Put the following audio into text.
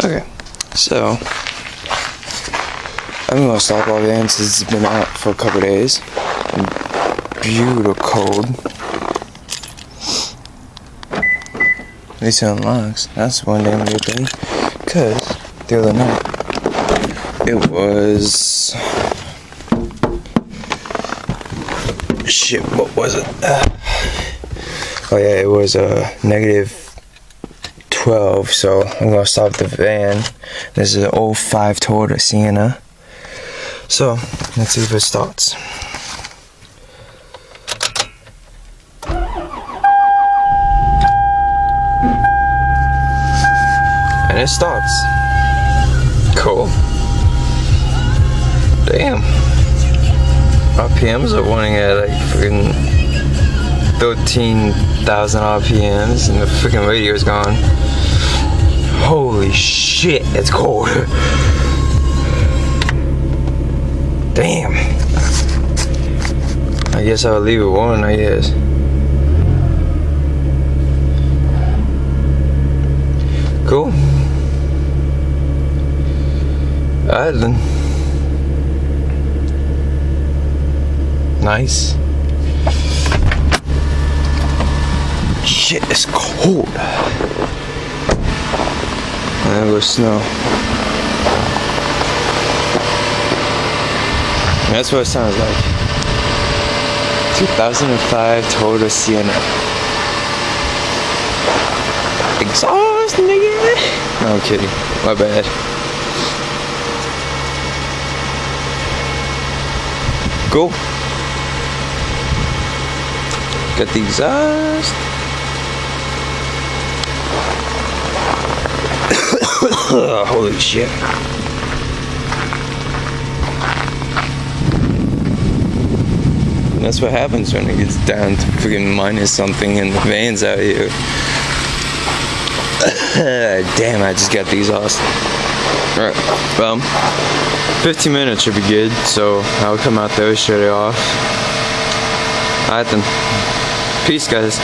Okay, so I'm gonna stop all the ants. It's been out for a couple days. Beautiful cold. At least it unlocks. That's one damn good thing. Cause the other night it was shit. What was it? Oh yeah, it was negative 12, so I'm gonna stop the van. This is an 05 Toyota Sienna. So let's see if it starts. And it starts. Cool. Damn. RPMs are running at like freaking 13,000 RPMs and the freaking radio's gone. Holy shit, it's cold. Damn. I guess I'll leave it on, I guess. Cool. Alright then. Nice. Shit, it's cold. And there goes snow. And that's what it sounds like. 2005 Toyota Sienna. Exhaust, nigga. No, I'm kidding. My bad. Cool. Got the exhaust. Holy shit. And that's what happens when it gets down to freaking minus something and the van's out here. Damn, I just got the exhaust. Alright, well, 15 minutes should be good, so I'll come out there, shut it off. Alright then. Peace, guys.